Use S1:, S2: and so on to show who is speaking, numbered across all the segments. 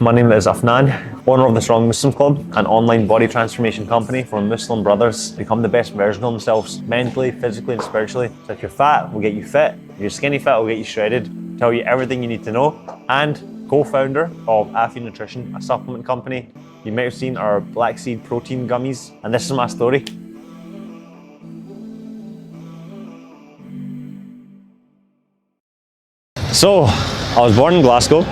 S1: My name is Afnaan, owner of the Strong Muslim Club, an online body transformation company for Muslim brothers to become the best version of themselves, mentally, physically and spiritually. So if you're fat, we'll get you fit. If you're skinny fat, we'll get you shredded, tell you everything you need to know, and co-founder of Afnaan Nutrition, a supplement company. You might have seen our black seed protein gummies, and this is my story. So, I was born in Glasgow,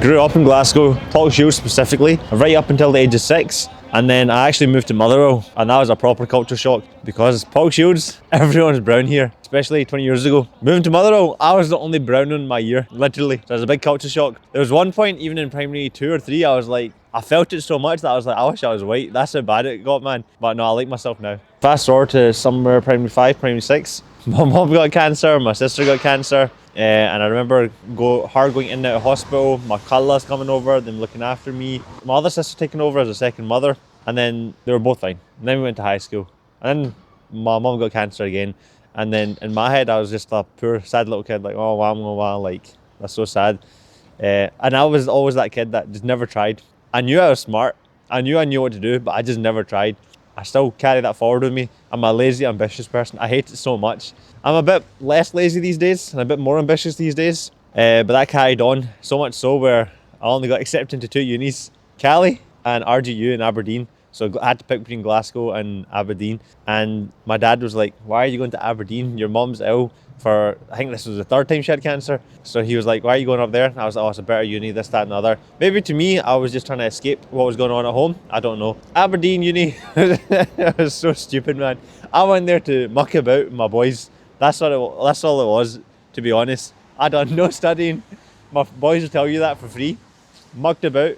S1: grew up in Glasgow, Pollock Shields specifically, right up until the age of 6. And then I actually moved to Motherwell, and that was a proper culture shock because Pollock Shields, everyone's brown here, especially 20 years ago. Moving to Motherwell, I was the only brown one in my year, literally. So it was a big culture shock. There was one point, even in primary 2 or 3, I was like, I felt it so much that I was like, I wish I was white. That's how bad it got, man. But no, I like myself now. Fast forward to somewhere primary 5, primary 6. My mum got cancer, my sister got cancer. And I remember her going in and out of hospital, my Khalas coming over, them looking after me, my other sister taking over as a second mother, and then they were both fine. And then we went to high school, and then my mum got cancer again, and then in my head I was just a poor sad little kid, like, oh wow, like, that's so sad. And I was always that kid that just never tried. I knew I was smart, I knew what to do, but I just never tried. I still carry that forward with me. I'm a lazy, ambitious person. I hate it so much. I'm a bit less lazy these days and a bit more ambitious these days. But that carried on so much so where I only got accepted into 2 unis, Cali and RGU in Aberdeen. So I had to pick between Glasgow and Aberdeen. And my dad was like, why are you going to Aberdeen? Your mom's ill for, I think this was the 3rd time she had cancer. So he was like, why are you going up there? And I was like, oh, it's a better uni, this, that and the other. Maybe to me, I was just trying to escape what was going on at home. I don't know. Aberdeen uni, it was so stupid, man. I went there to muck about with my boys. That's all it was, to be honest. I done no studying. My boys will tell you that for free. Mucked about.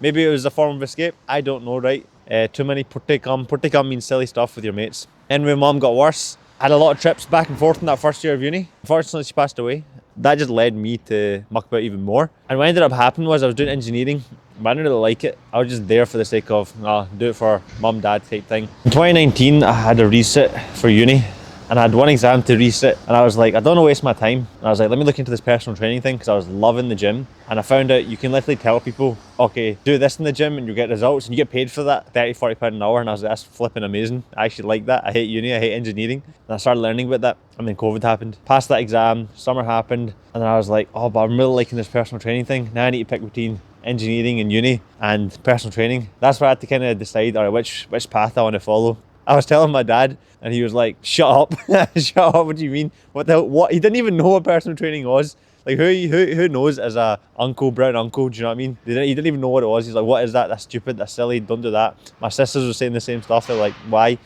S1: Maybe it was a form of escape. I don't know, right? Too many purtikam. Purtikam means silly stuff with your mates. Anyway, mom got worse. I had a lot of trips back and forth in that first year of uni. Unfortunately, she passed away. That just led me to muck about even more. And what ended up happening was I was doing engineering, but I didn't really like it. I was just there for the sake of, do it for mum, dad type thing. In 2019, I had a resit for uni. And I had one exam to resit, and I was like, I don't want to waste my time. And I was like, let me look into this personal training thing, because I was loving the gym. And I found out you can literally tell people, okay, do this in the gym and you get results, and you get paid for that, 30, 40 pound an hour. And I was like, that's flipping amazing. I actually like that. I hate uni, I hate engineering. And I started learning about that, and then COVID happened. Passed that exam, summer happened, and then I was like, oh, but I'm really liking this personal training thing. Now I need to pick between engineering and uni and personal training. That's where I had to kind of decide, all right, which path I want to follow. I was telling my dad, and he was like, shut up. Shut up, what do you mean? What the hell? What? He didn't even know what personal training was. Like, who knows as a brown uncle, do you know what I mean? He didn't even know what it was. He's like, what is that? That's stupid, that's silly, don't do that. My sisters were saying the same stuff. They're like, why?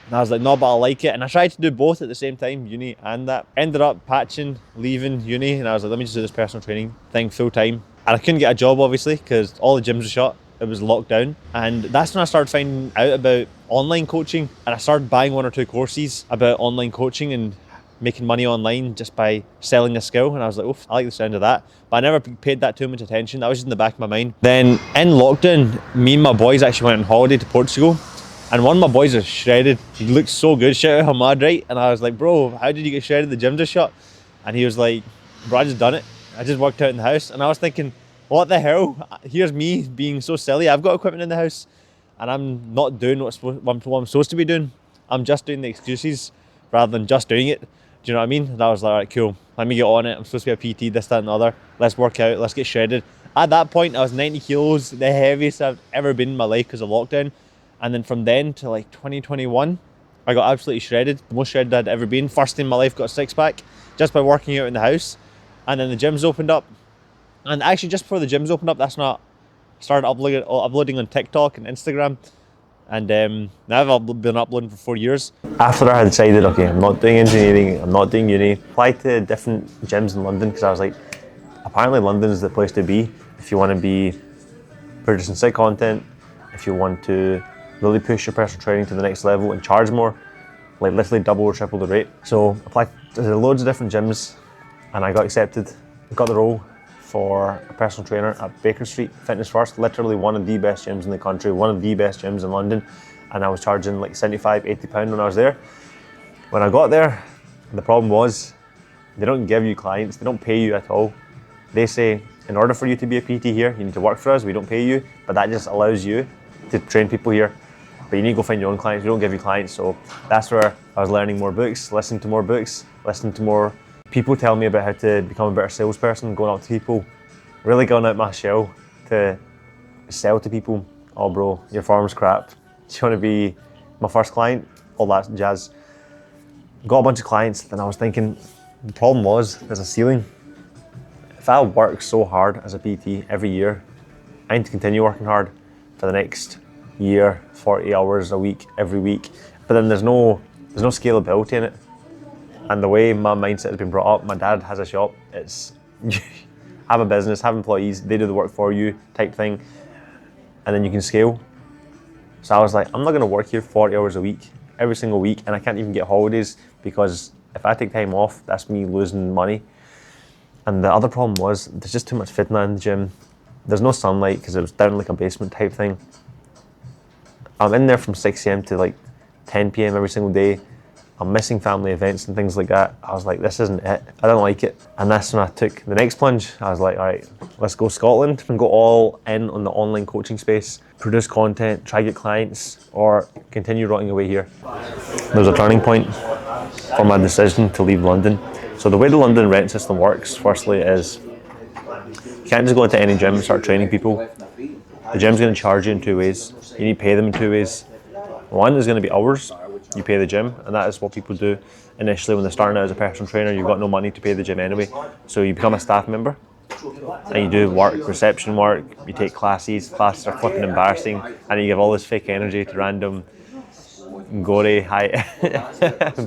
S1: And I was like, no, but I like it. And I tried to do both at the same time, uni and that. Ended up patching, leaving uni, and I was like, let me just do this personal training thing full time. And I couldn't get a job, obviously, because all the gyms were shut. It was locked down, and that's when I started finding out about online coaching, and I started buying 1 or 2 courses about online coaching and making money online just by selling a skill. And I was like, oof, I like the sound of that, but I never paid that too much attention. That was just in the back of my mind. Then in lockdown, me and my boys actually went on holiday to Portugal, and one of my boys is shredded. He looked so good. Shout out Hamad, right? And I was like, bro, how did you get shredded? The gym just shut. And he was like, bro, I just done it. I just worked out in the house. And I was thinking, what the hell? Here's me being so silly. I've got equipment in the house and I'm not doing what I'm supposed to be doing. I'm just doing the excuses rather than just doing it. Do you know what I mean? And I was like, all right, cool. Let me get on it. I'm supposed to be a PT, this, that and the other. Let's work out. Let's get shredded. At that point, I was 90 kilos, the heaviest I've ever been in my life because of lockdown. And then from then to like 2021, I got absolutely shredded. The most shredded I'd ever been. First time in my life, got a 6-pack just by working out in the house. And then the gyms opened up. And actually, just before the gyms opened up, that's when I started uploading on TikTok and Instagram. And now I've been uploading for 4 years. After I had decided, okay, I'm not doing engineering, I'm not doing uni, applied to different gyms in London because I was like, apparently London is the place to be if you want to be producing sick content, if you want to really push your personal training to the next level and charge more, like literally double or triple the rate. So applied to loads of different gyms and I got accepted, got the role for a personal trainer at Baker Street Fitness First, literally one of the best gyms in the country, one of the best gyms in London, and I was charging like 75, 80 pound when I was there. When I got there, the problem was they don't give you clients, they don't pay you at all. They say, in order for you to be a PT here, you need to work for us. We don't pay you, but that just allows you to train people here. But you need to go find your own clients. We don't give you clients. So that's where I was learning more books, listening to more books, listening to more people tell me about how to become a better salesperson, going up to people, really going out my shell to sell to people. Oh bro, your form's crap. Do you want to be my first client? All that jazz. Got a bunch of clients, and I was thinking, the problem was, there's a ceiling. If I work so hard as a PT every year, I need to continue working hard for the next year, 40 hours a week, every week. But then there's no scalability in it. And the way my mindset has been brought up, my dad has a shop, it's have a business, have employees, they do the work for you type thing, and then you can scale. So I was like, I'm not gonna work here 40 hours a week, every single week, and I can't even get holidays, because if I take time off, that's me losing money. And the other problem was, there's just too much fitna in the gym. There's no sunlight, because it was down like a basement type thing. I'm in there from 6 a.m. to like 10 p.m. every single day. I'm missing family events and things like that. I was like, this isn't it. I don't like it. And that's when I took the next plunge. I was like, all right, let's go Scotland and go all in on the online coaching space, produce content, try get clients, or continue rotting away here. There was a turning point for my decision to leave London. So the way the London rent system works, firstly, is you can't just go into any gym and start training people. The gym's going to charge you in two ways. You need to pay them in two ways. One is going to be hours. You pay the gym, and that is what people do initially when they're starting out as a personal trainer. You've got no money to pay the gym anyway, so you become a staff member and you do work, reception work, you take classes are flipping embarrassing, and you give all this fake energy to random gory,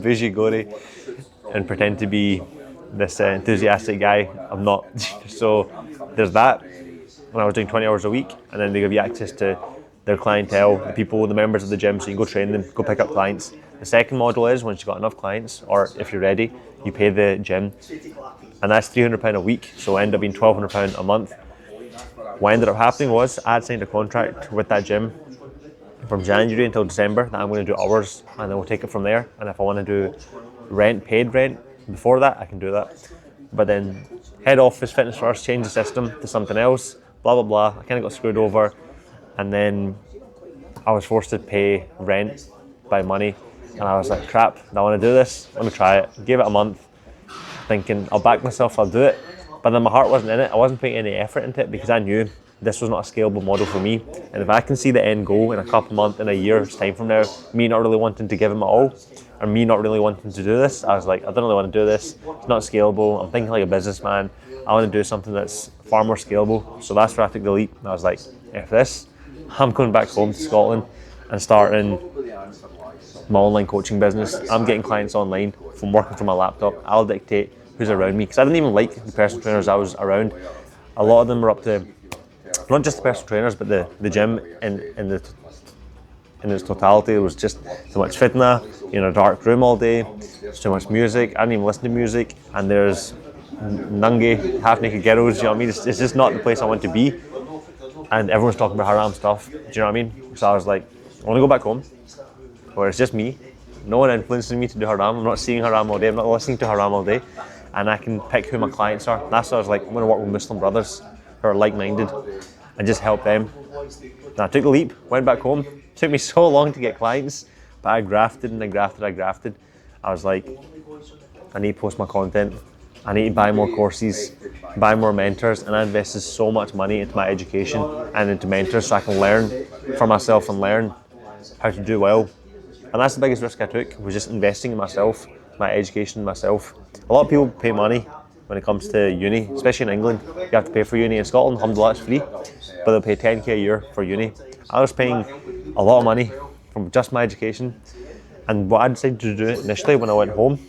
S1: bougie gory, and pretend to be this enthusiastic guy. I'm not. So there's that. When I was doing 20 hours a week, and then they give you access to their clientele, the people, the members of the gym, so you can go train them, go pick up clients. The second model is, once you've got enough clients, or if you're ready, you pay the gym, and that's £300 a week, so it ended up being £1,200 a month. What ended up happening was, I had signed a contract with that gym from January until December that I'm going to do hours, and then we'll take it from there. And if I want to do paid rent before that, I can do that. But then head office, fitness first, change the system to something else, blah blah blah. I kind of got screwed over. And then I was forced to pay rent by money, and I was like, crap, I want to do this, let me try it. Gave it a month, thinking I'll back myself, I'll do it. But then my heart wasn't in it. I wasn't putting any effort into it, because I knew this was not a scalable model for me. And if I can see the end goal in a couple months, in a year's time from now, me not really wanting to give it my all, or me not really wanting to do this, I was like, I don't really want to do this, it's not scalable. I'm thinking like a businessman, I want to do something that's far more scalable. So that's where I took the leap. And I was like, if this, I'm going back home to Scotland and starting my online coaching business. I'm getting clients online from working from my laptop. I'll dictate who's around me, because I didn't even like the personal trainers I was around. A lot of them were up to, not just the personal trainers, but the gym in its totality. There was just too much fitna, in a dark room all day. There's too much music. I didn't even listen to music. And there's nungy, half-naked girls, you know what I mean? It's just not the place I want to be. And everyone's talking about haram stuff, do you know what I mean? So I was like, I want to go back home, where it's just me, no one influencing me to do haram. I'm not seeing haram all day, I'm not listening to haram all day, and I can pick who my clients are. That's why I was like, I'm going to work with Muslim brothers who are like-minded and just help them. And I took the leap, went back home. It took me so long to get clients, but I grafted and I grafted. I was like, I need to post my content. I need to buy more courses, buy more mentors, and I invested so much money into my education and into mentors so I can learn for myself and learn how to do well. And that's the biggest risk I took, was just investing in myself, my education, myself. A lot of people pay money when it comes to uni, especially in England. You have to pay for uni. In Scotland, alhamdulillah, it's free, but they'll pay 10k a year for uni. I was paying a lot of money from just my education. And what I decided to do initially when I went home,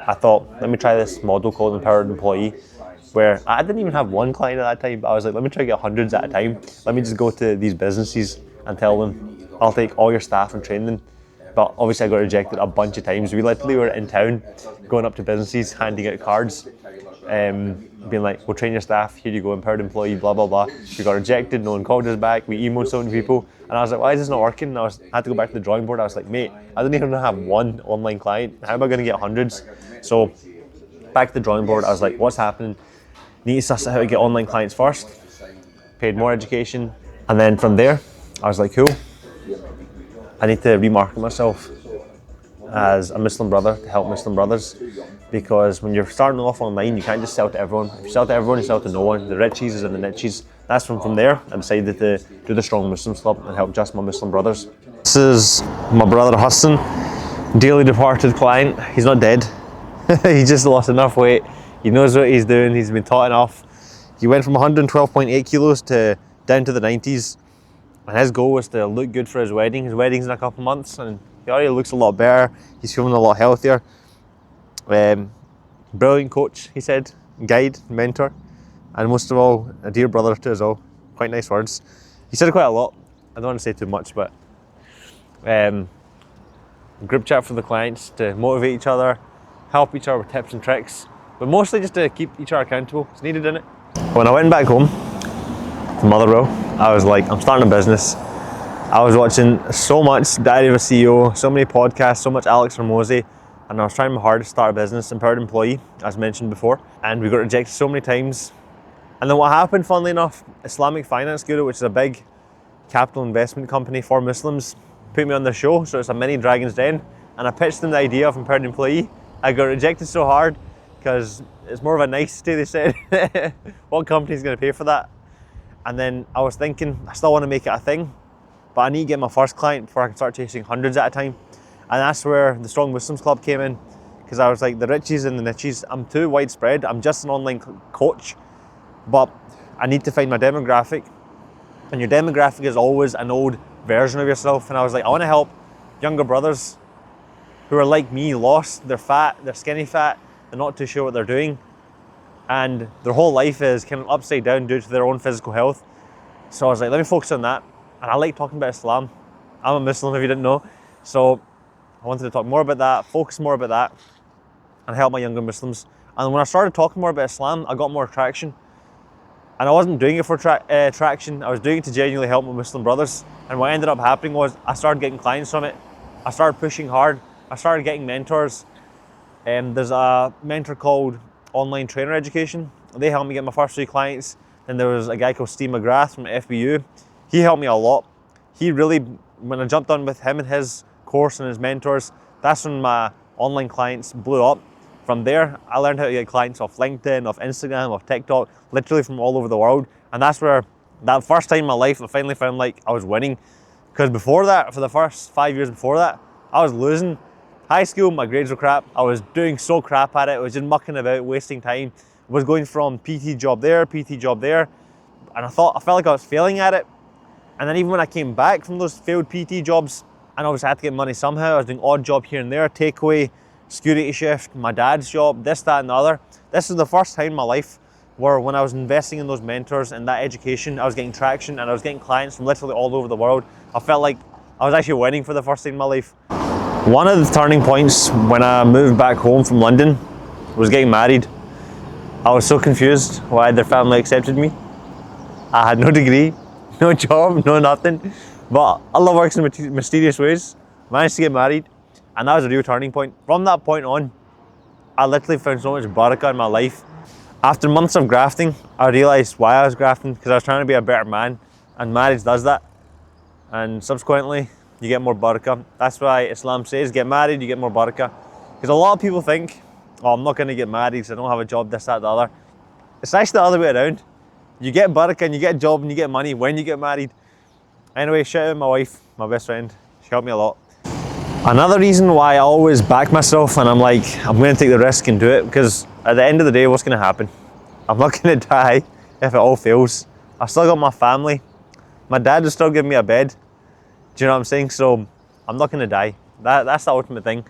S1: I thought, let me try this model called Empowered Employee, where I didn't even have one client at that time, but I was like, let me try to get hundreds at a time. Let me just go to these businesses and tell them, I'll take all your staff and train them. But obviously I got rejected a bunch of times. We literally were in town, going up to businesses, handing out cards, being like, we'll train your staff, here you go, Empowered Employee, blah, blah, blah. We got rejected, no one called us back, we emailed so many people, and I was like, why is this not working? And I had to go back to the drawing board. I was like, mate, I don't even have one online client, how am I going to get hundreds? So back to the drawing board, I was like, what's happening? Need to suss out how to get online clients first. Paid more education. And then from there, I was like, cool, I need to remarket myself as a Muslim brother to help Muslim brothers, because when you're starting off online, you can't just sell to everyone. If you sell to everyone, you sell to no one. The richies and the nichies. That's from there I decided to do the Strong Muslims Club and help just my Muslim brothers. This is my brother Hassan, dearly departed client. He's not dead. He just lost enough weight. He knows what he's doing. He's been taught enough. He went from 112.8 kilos to down to the 90s. And his goal was to look good for his wedding. His wedding's in a couple months and he already looks a lot better. He's feeling a lot healthier. Brilliant coach, he said, guide, mentor, and most of all, a dear brother to us all. Quite nice words. He said quite a lot. I don't want to say too much, but group chat for the clients to motivate each other, help each other with tips and tricks, but mostly just to keep each other accountable. It's needed, in it. When I went back home to Motherwell, I was like, I'm starting a business. I was watching so much Diary of a CEO, so many podcasts, so much Alex Hormozy, and I was trying my hardest to start a business, Empowered Employee, as mentioned before, and we got rejected so many times. And then what happened, funnily enough, Islamic Finance Guru, which is a big capital investment company for Muslims, put me on their show, so it's a mini Dragon's Den, and I pitched them the idea of Empowered Employee. I got rejected so hard because it's more of a nicety, they said. What company's going to pay for that? And then I was thinking, I still want to make it a thing, but I need to get my first client before I can start chasing hundreds at a time. And that's where the Strong Muslims Club came in, because I was like, the richies and the nichies, I'm too widespread. I'm just an online coach, but I need to find my demographic. And your demographic is always an old version of yourself. And I was like, I want to help younger brothers who are like me, lost, they're fat, they're skinny fat, they're not too sure what they're doing, and their whole life is kind of upside down due to their own physical health. So I was like, let me focus on that. And I like talking about Islam. I'm a Muslim, if you didn't know. So I wanted to talk more about that, focus more about that, and help my younger Muslims. And when I started talking more about Islam, I got more traction. And I wasn't doing it for traction, I was doing it to genuinely help my Muslim brothers. And what ended up happening was I started getting clients from it. I started pushing hard. I started getting mentors. There's a mentor called Online Trainer Education. They helped me get my first 3 clients. Then there was a guy called Steve McGrath from FBU. He helped me a lot. He really, when I jumped on with him and his course and his mentors, that's when my online clients blew up. From there, I learned how to get clients off LinkedIn, off Instagram, off TikTok, literally from all over the world. And that's where, that first time in my life, I finally found like I was winning. Because before that, for the first 5 years before that, I was losing. High school, my grades were crap. I was doing so crap at it. I was just mucking about, wasting time. I was going from PT job there, and I felt like I was failing at it. And then even when I came back from those failed PT jobs, and obviously I had to get money somehow, I was doing odd job here and there, takeaway, security shift, my dad's job, this, that, and the other. This is the first time in my life where when I was investing in those mentors and that education, I was getting traction and I was getting clients from literally all over the world. I felt like I was actually winning for the first time in my life. One of the turning points when I moved back home from London was getting married. I was so confused why their family accepted me. I had no degree, no job, no nothing, but Allah works in mysterious ways. Managed to get married, and that was a real turning point. From that point on, I literally found so much barakah in my life. After months of grafting, I realised why I was grafting, because I was trying to be a better man, and marriage does that. And subsequently, you get more barakah. That's why Islam says, get married, you get more barakah. Because a lot of people think, oh, I'm not going to get married because I don't have a job, this, that, the other. It's actually the other way around. You get barakah and you get a job and you get money when you get married. Anyway, shout out my wife, my best friend. She helped me a lot. Another reason why I always back myself and I'm like, I'm going to take the risk and do it, because at the end of the day, what's going to happen? I'm not going to die if it all fails. I've still got my family. My dad will still give me a bed. Do you know what I'm saying? So I'm not going to die. That's the ultimate thing.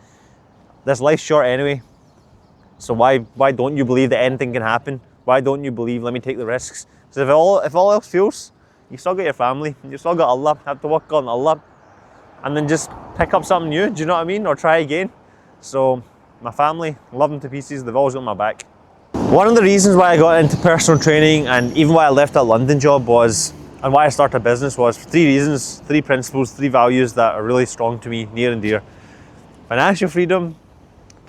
S1: This life's short anyway. So why don't you believe that anything can happen? Why don't you believe, let me take the risks? So if all else fails, you still got your family, you still got Allah, have to work on Allah, and then just pick up something new, do you know what I mean? Or try again. So my family, love them to pieces, they've always got my back. One of the reasons why I got into personal training and even why I left that London job was, and why I started a business was for 3 reasons, 3 principles, 3 values that are really strong to me, near and dear. Financial freedom,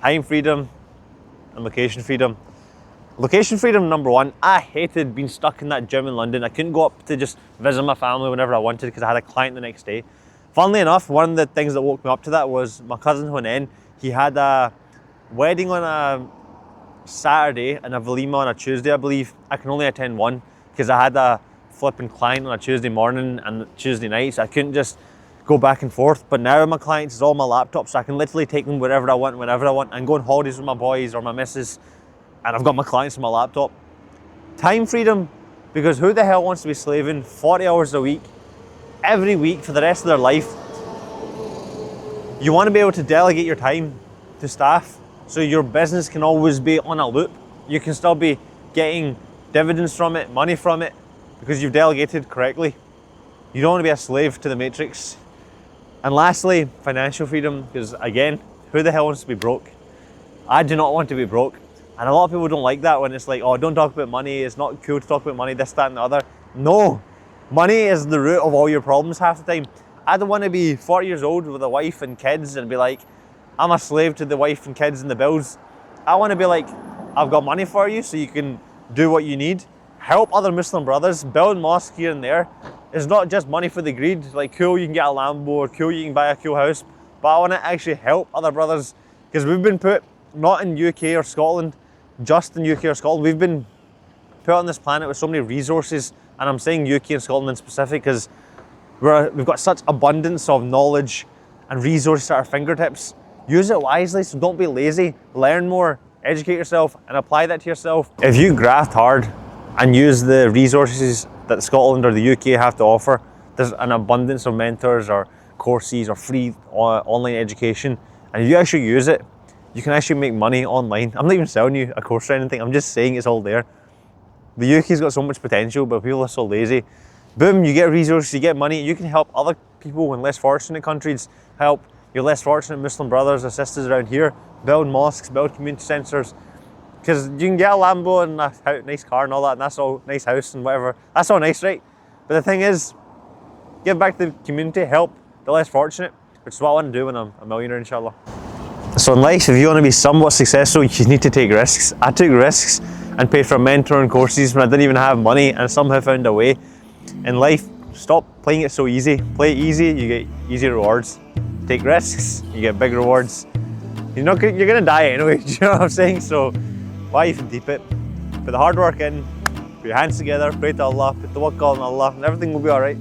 S1: time freedom, and location freedom. Location freedom, number one. I hated being stuck in that gym in London. I couldn't go up to just visit my family whenever I wanted because I had a client the next day. Funnily enough, one of the things that woke me up to that was my cousin Hunen. He had a wedding on a Saturday and a Valima on a Tuesday, I believe. I can only attend one because I had a flipping client on a Tuesday morning and Tuesday night, so I couldn't just go back and forth. But now my clients is all my laptop, so I can literally take them wherever I want, whenever I want, and go on holidays with my boys or my missus, and I've got my clients on my laptop. Time freedom, because who the hell wants to be slaving 40 hours a week, every week for the rest of their life? You want to be able to delegate your time to staff, so your business can always be on a loop. You can still be getting dividends from it, money from it, because you've delegated correctly. You don't want to be a slave to the matrix. And lastly, financial freedom, because again, who the hell wants to be broke? I do not want to be broke. And a lot of people don't like that when it's like, oh, don't talk about money, it's not cool to talk about money, this, that, and the other. No, money is the root of all your problems half the time. I don't want to be 40 years old with a wife and kids and be like, I'm a slave to the wife and kids and the bills. I want to be like, I've got money for you so you can do what you need. Help other Muslim brothers, build mosques here and there. It's not just money for the greed, like cool, you can get a Lambo, or cool, you can buy a cool house. But I want to actually help other brothers, because we've been put, not in UK or Scotland, just in UK or Scotland, we've been put on this planet with so many resources, and I'm saying UK and Scotland in specific because we've got such abundance of knowledge and resources at our fingertips. Use it wisely, so don't be lazy. Learn more, educate yourself, and apply that to yourself. If you graft hard and use the resources that Scotland or the UK have to offer, there's an abundance of mentors or courses or free online education, and if you actually use it, you can actually make money online. I'm not even selling you a course or anything, I'm just saying it's all there. The UK's got so much potential, but people are so lazy. Boom, you get resources, you get money, you can help other people in less fortunate countries, help your less fortunate Muslim brothers or sisters around here, build mosques, build community centres, because you can get a Lambo and a nice car and all that, and that's all nice house and whatever, that's all nice, right? But the thing is, give back to the community, help the less fortunate, which is what I want to do when I'm a millionaire, inshallah. So in life, if you want to be somewhat successful, you need to take risks. I took risks and paid for mentor and courses when I didn't even have money, and somehow found a way. In life, stop playing it so easy. Play it easy, you get easy rewards. Take risks, you get big rewards. You're gonna die anyway, do you know what I'm saying? So why even deep it? Put the hard work in, put your hands together, pray to Allah, put the tawakkul on Allah, and everything will be alright.